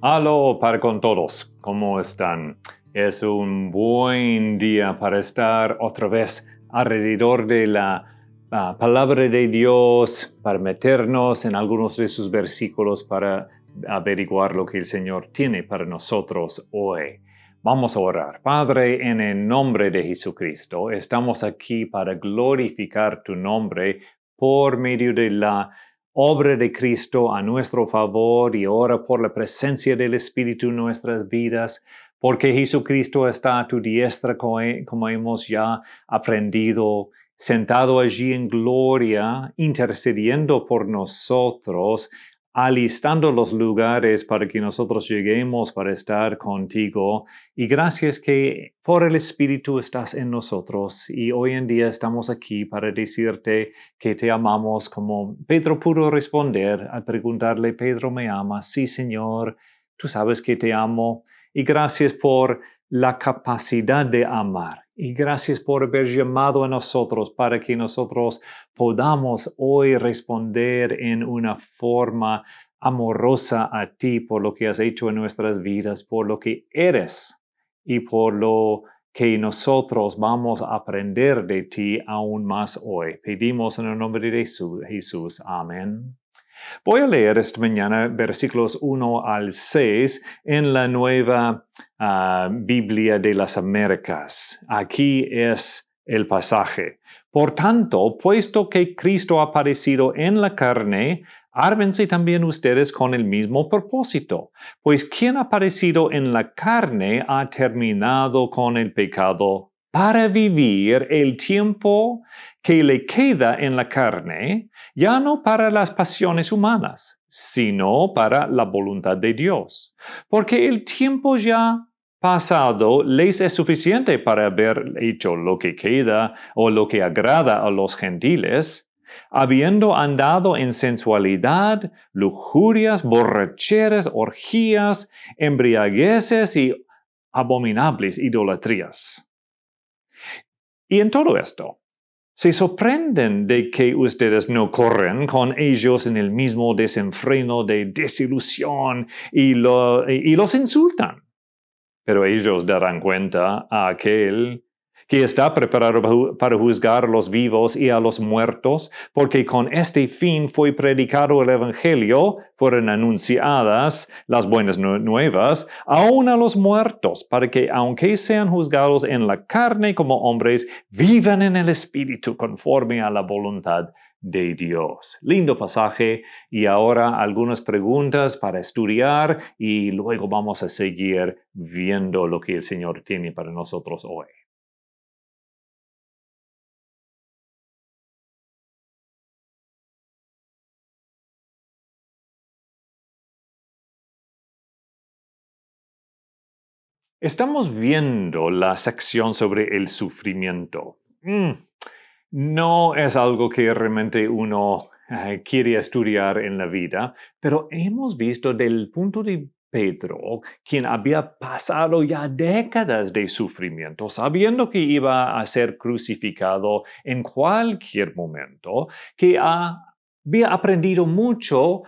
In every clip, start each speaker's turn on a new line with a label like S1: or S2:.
S1: Aló para con todos, ¿cómo están? Es un buen día para estar otra vez alrededor de la palabra de Dios, para meternos en algunos de sus versículos para averiguar lo que el Señor tiene para nosotros hoy. Vamos a orar. Padre, en el nombre de Jesucristo, estamos aquí para glorificar tu nombre por medio de la obra de Cristo a nuestro favor y ora por la presencia del Espíritu en nuestras vidas, porque Jesucristo está a tu diestra, como hemos ya aprendido, sentado allí en gloria, intercediendo por nosotros, alistando los lugares para que nosotros lleguemos para estar contigo. Y gracias que por el Espíritu estás en nosotros y hoy en día estamos aquí para decirte que te amamos, como Pedro pudo responder al preguntarle: Pedro, ¿me amas? Sí, Señor, tú sabes que te amo. Y gracias por la capacidad de amar. Y gracias por haber llamado a nosotros para que nosotros podamos hoy responder en una forma amorosa a ti por lo que has hecho en nuestras vidas, por lo que eres y por lo que nosotros vamos a aprender de ti aún más hoy. Pedimos en el nombre de Jesús. Amén. Voy a leer esta mañana versículos 1 al 6 en la nueva Biblia de las Américas. Aquí es el pasaje. Por tanto, puesto que Cristo ha aparecido en la carne, ármense también ustedes con el mismo propósito. Pues quien ha aparecido en la carne ha terminado con el pecado para vivir el tiempo que le queda en la carne, ya no para las pasiones humanas, sino para la voluntad de Dios. Porque el tiempo ya pasado les es suficiente para haber hecho lo que queda o lo que agrada a los gentiles, habiendo andado en sensualidad, lujurias, borracheras, orgías, embriagueces y abominables idolatrías. Y en todo esto, se sorprenden de que ustedes no corren con ellos en el mismo desenfreno de desilusión y los insultan. Pero ellos darán cuenta a aquel que está preparado para juzgar a los vivos y a los muertos, porque con este fin fue predicado el Evangelio, fueron anunciadas las buenas nuevas, aún a los muertos, para que, aunque sean juzgados en la carne como hombres, vivan en el Espíritu conforme a la voluntad de Dios. Lindo pasaje, y ahora algunas preguntas para estudiar y luego vamos a seguir viendo lo que el Señor tiene para nosotros hoy. Estamos viendo la sección sobre el sufrimiento. No es algo que realmente uno quiere estudiar en la vida, pero hemos visto del punto de Pedro, quien había pasado ya décadas de sufrimiento, sabiendo que iba a ser crucificado en cualquier momento, que había aprendido mucho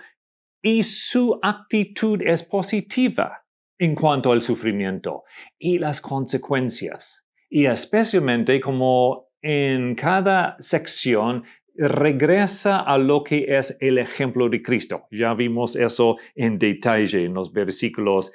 S1: y su actitud es positiva en cuanto al sufrimiento y las consecuencias. Y especialmente como en cada sección regresa a lo que es el ejemplo de Cristo. Ya vimos eso en detalle en los versículos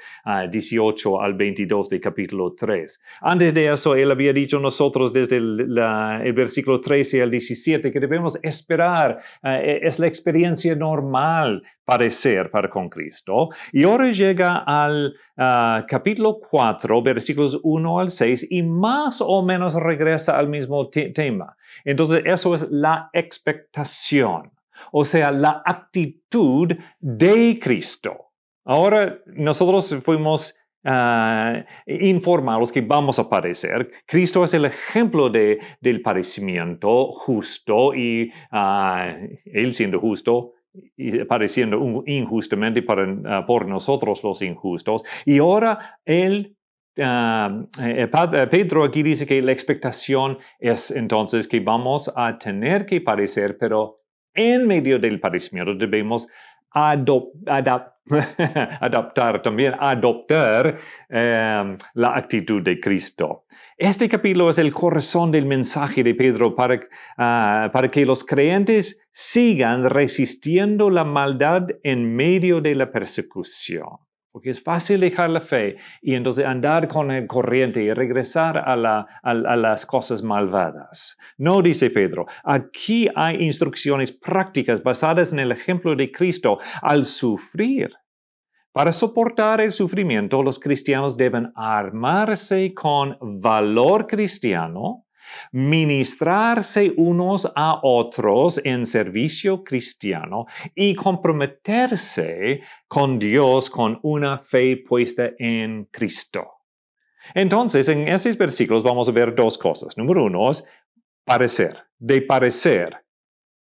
S1: 18 al 22 de capítulo 3. Antes de eso, él había dicho a nosotros desde el versículo 13 al 17 que debemos esperar. Es la experiencia normal padecer para con Cristo. Y ahora llega al capítulo 4, versículos 1 al 6, y más o menos regresa al mismo tema. Entonces, eso es la expectación, o sea, la actitud de Cristo. Ahora, nosotros fuimos informados que vamos a padecer. Cristo es el ejemplo del padecimiento justo y Él siendo justo y padeciendo injustamente por nosotros los injustos. Y ahora Pedro aquí dice que la expectación es entonces que vamos a tener que padecer, pero en medio del padecimiento debemos adoptar la actitud de Cristo. Este capítulo es el corazón del mensaje de Pedro para que los creyentes sigan resistiendo la maldad en medio de la persecución. Porque es fácil dejar la fe y entonces andar con el corriente y regresar a las cosas malvadas. No, dice Pedro, aquí hay instrucciones prácticas basadas en el ejemplo de Cristo al sufrir. Para soportar el sufrimiento, los cristianos deben armarse con valor cristiano, ministrarse unos a otros en servicio cristiano y comprometerse con Dios con una fe puesta en Cristo. Entonces, en estos versículos vamos a ver dos cosas. Número uno es parecer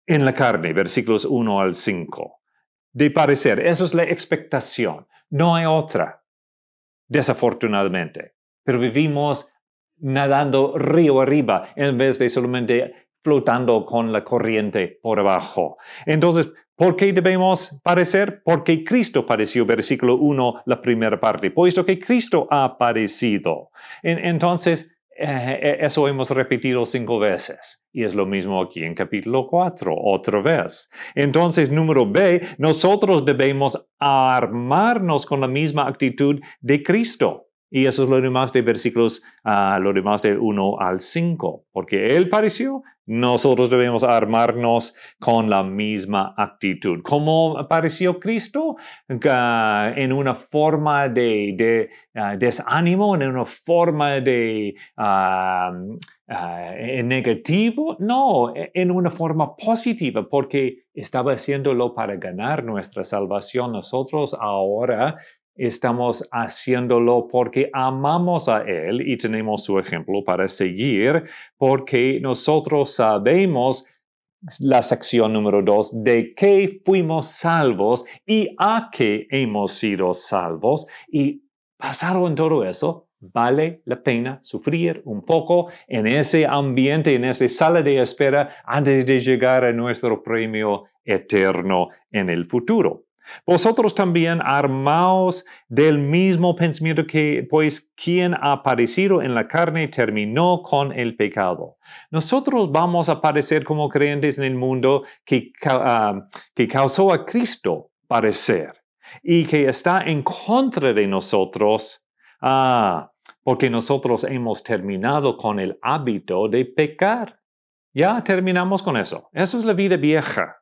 S1: en la carne, versículos 1 al 5. De parecer, esa es la expectación. No hay otra, desafortunadamente. Pero vivimos nadando río arriba en vez de solamente flotando con la corriente por abajo. Entonces, ¿por qué debemos parecer? Porque Cristo padeció, versículo 1, la primera parte, puesto que Cristo ha padecido. Entonces, eso hemos repetido 5 veces. Y es lo mismo aquí en capítulo 4, otra vez. Entonces, número B, nosotros debemos armarnos con la misma actitud de Cristo. Y eso es lo demás de versículos, lo demás del 1 al 5. Porque Él padeció, nosotros debemos armarnos con la misma actitud. ¿Cómo apareció Cristo? En una forma de desánimo, en una forma de negativo. No, en una forma positiva, porque estaba haciéndolo para ganar nuestra salvación. Nosotros ahora estamos haciéndolo porque amamos a Él y tenemos su ejemplo para seguir, porque nosotros sabemos la sección número 2 de que fuimos salvos y a que hemos sido salvos. Y basado en todo eso, vale la pena sufrir un poco en ese ambiente, en esa sala de espera, antes de llegar a nuestro premio eterno en el futuro. Vosotros también armaos del mismo pensamiento que, pues, quien ha padecido en la carne terminó con el pecado. Nosotros vamos a padecer como creyentes en el mundo que causó a Cristo padecer y que está en contra de nosotros, porque nosotros hemos terminado con el hábito de pecar. Ya terminamos con eso. Eso es la vida vieja.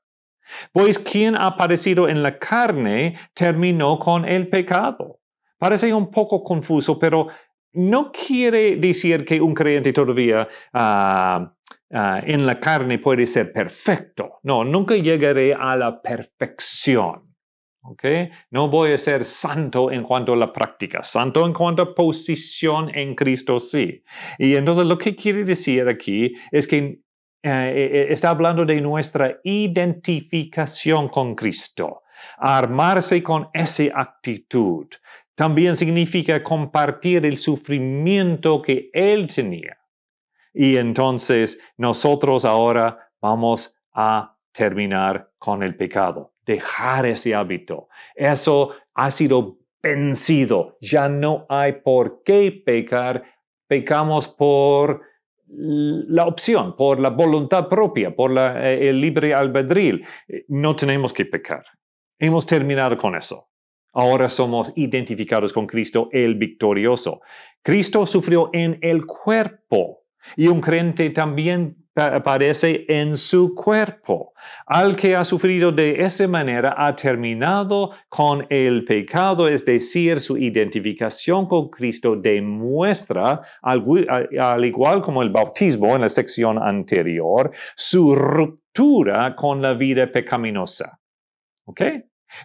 S1: Pues quien ha padecido en la carne terminó con el pecado. Parece un poco confuso, pero no quiere decir que un creyente todavía en la carne puede ser perfecto. No, nunca llegaré a la perfección. ¿Okay? No voy a ser santo en cuanto a la práctica, santo en cuanto a posición en Cristo, sí. Y entonces lo que quiere decir aquí es que está hablando de nuestra identificación con Cristo. Armarse con esa actitud también significa compartir el sufrimiento que Él tenía. Y entonces nosotros ahora vamos a terminar con el pecado, dejar ese hábito. Eso ha sido vencido. Ya no hay por qué pecar. Pecamos por la opción, por la voluntad propia, por el libre albedrío. No tenemos que pecar. Hemos terminado con eso. Ahora somos identificados con Cristo, el victorioso. Cristo sufrió en el cuerpo y un creyente también padece en su cuerpo. Al que ha sufrido de esa manera ha terminado con el pecado, es decir, su identificación con Cristo demuestra, al igual como el bautismo en la sección anterior, su ruptura con la vida pecaminosa. ¿Ok?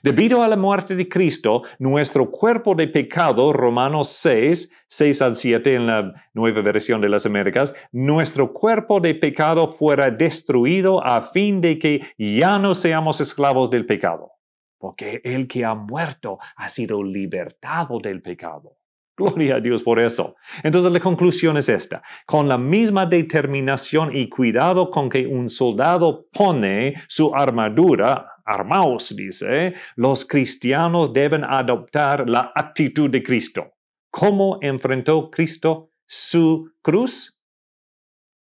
S1: Debido a la muerte de Cristo, nuestro cuerpo de pecado, Romanos 6 al 7 en la Nueva Versión de las Américas, nuestro cuerpo de pecado fuera destruido a fin de que ya no seamos esclavos del pecado, porque el que ha muerto ha sido libertado del pecado. Gloria a Dios por eso. Entonces la conclusión es esta. Con la misma determinación y cuidado con que un soldado pone su armadura, armaos, dice, los cristianos deben adoptar la actitud de Cristo. ¿Cómo enfrentó Cristo su cruz?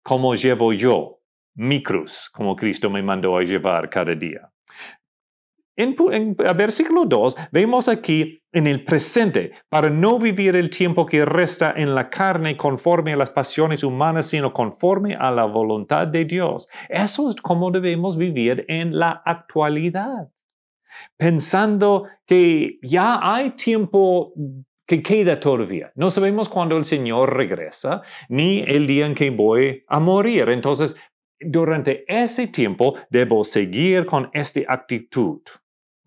S1: ¿Cómo llevo yo mi cruz? Como Cristo me mandó a llevar cada día. En versículo 2, vemos aquí en el presente, para no vivir el tiempo que resta en la carne conforme a las pasiones humanas, sino conforme a la voluntad de Dios. Eso es como debemos vivir en la actualidad, pensando que ya hay tiempo que queda todavía. No sabemos cuándo el Señor regresa, ni el día en que voy a morir. Entonces, durante ese tiempo debo seguir con esta actitud.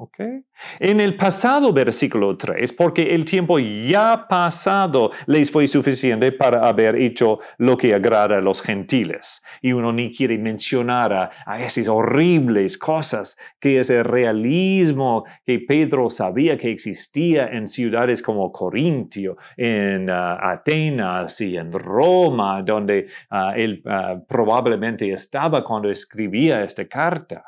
S1: ¿Okay? En el pasado versículo 3, porque el tiempo ya pasado les fue suficiente para haber hecho lo que agrada a los gentiles. Y uno ni quiere mencionar a esas horribles cosas que es el realismo que Pedro sabía que existía en ciudades como Corintio, en Atenas y en Roma, donde él probablemente estaba cuando escribía esta carta.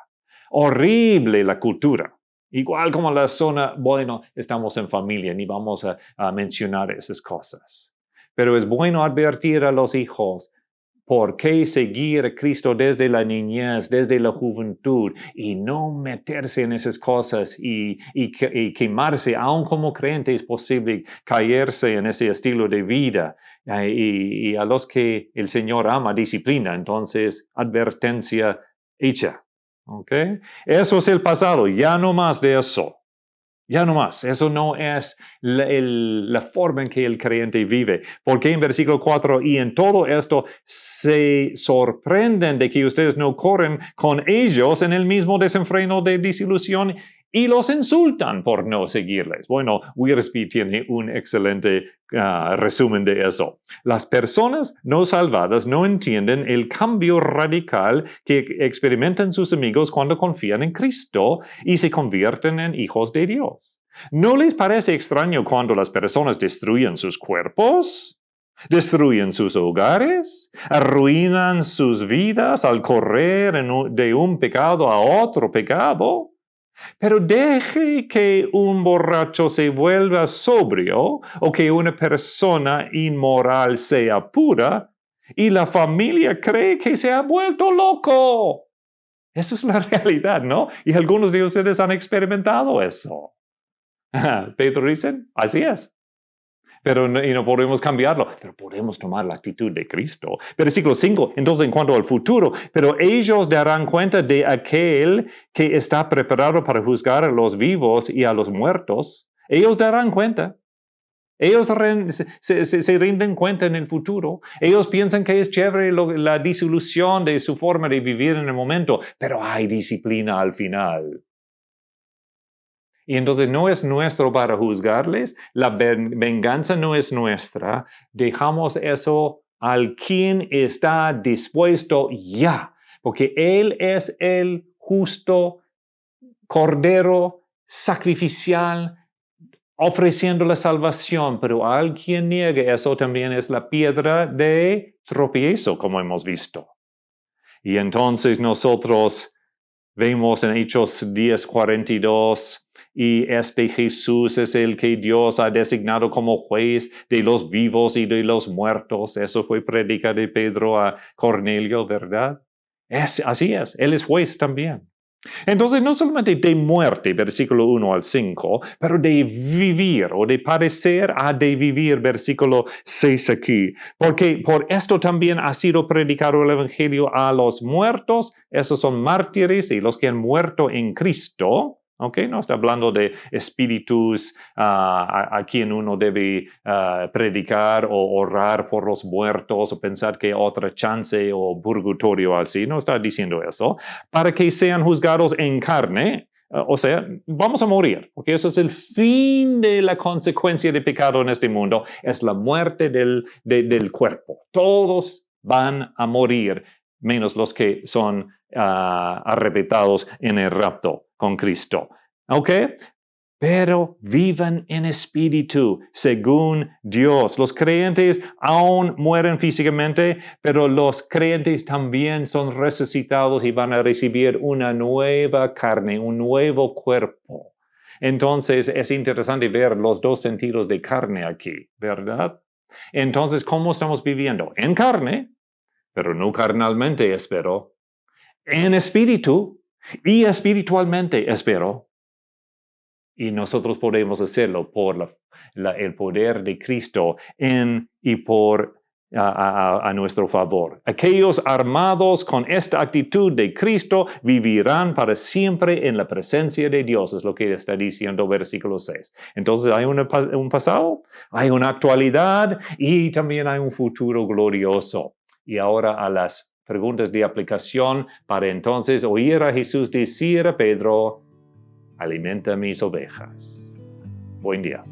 S1: Horrible la cultura. Igual como la zona, bueno, estamos en familia, ni vamos a mencionar esas cosas. Pero es bueno advertir a los hijos por qué seguir a Cristo desde la niñez, desde la juventud, y no meterse en esas cosas y quemarse. Aun como creyente es posible caerse en ese estilo de vida. Y a los que el Señor ama, disciplina. Entonces, advertencia hecha. ¿Okay? Eso es el pasado, ya no más de eso. Ya no más. Eso no es la forma en que el creyente vive. Porque en versículo 4, y en todo esto se sorprenden de que ustedes no corren con ellos en el mismo desenfreno de desilusión y los insultan por no seguirles. Bueno, Wiersbe tiene un excelente resumen de eso. Las personas no salvadas no entienden el cambio radical que experimentan sus amigos cuando confían en Cristo y se convierten en hijos de Dios. ¿No les parece extraño cuando las personas destruyen sus cuerpos? ¿Destruyen sus hogares? ¿Arruinan sus vidas al correr de un pecado a otro pecado? Pero deje que un borracho se vuelva sobrio o que una persona inmoral sea pura y la familia cree que se ha vuelto loco. Eso es la realidad, ¿no? Y algunos de ustedes han experimentado eso. Pedro dice, así es. Pero no podemos cambiarlo, pero podemos tomar la actitud de Cristo. Versículo 5, entonces en cuanto al futuro, pero ellos darán cuenta de aquel que está preparado para juzgar a los vivos y a los muertos. Ellos darán cuenta. Ellos se rinden cuenta en el futuro. Ellos piensan que es chévere la disolución de su forma de vivir en el momento, pero hay disciplina al final. Y entonces no es nuestro para juzgarles, la venganza no es nuestra, dejamos eso al quien está dispuesto ya, porque Él es el justo Cordero sacrificial ofreciendo la salvación, pero al quien niegue eso también es la piedra de tropiezo, como hemos visto. Y entonces nosotros vemos en Hechos 10:42, y este Jesús es el que Dios ha designado como juez de los vivos y de los muertos. Eso fue prédica de Pedro a Cornelio, ¿verdad? Así es, Él es juez también. Entonces, no solamente de muerte, versículo 1 al 5, pero de vivir o de padecer a de vivir, versículo 6 aquí. Porque por esto también ha sido predicado el Evangelio a los muertos. Esos son mártires y los que han muerto en Cristo. Okay, no está hablando de espíritus a quien uno debe predicar o orar por los muertos o pensar que otra chance o purgatorio así. No está diciendo eso. Para que sean juzgados en carne. O sea, vamos a morir, porque eso es el fin de la consecuencia de pecado en este mundo. Es la muerte del cuerpo. Todos van a morir, menos los que son arrebatados en el rapto con Cristo. ¿Ok? pero vivan en espíritu, según Dios. Los creyentes aún mueren físicamente, pero los creyentes también son resucitados y van a recibir una nueva carne, un nuevo cuerpo. Entonces, es interesante ver los dos sentidos de carne aquí, ¿verdad? Entonces, ¿cómo estamos viviendo? En carne, pero no carnalmente, espero. En espíritu y espiritualmente, espero. Y nosotros podemos hacerlo por el poder de Cristo en y por a nuestro favor. Aquellos armados con esta actitud de Cristo vivirán para siempre en la presencia de Dios, es lo que está diciendo versículo 6. Entonces hay un pasado, hay una actualidad y también hay un futuro glorioso. Y ahora a las preguntas de aplicación para entonces oír a Jesús decir a Pedro: alimenta mis ovejas. Buen día.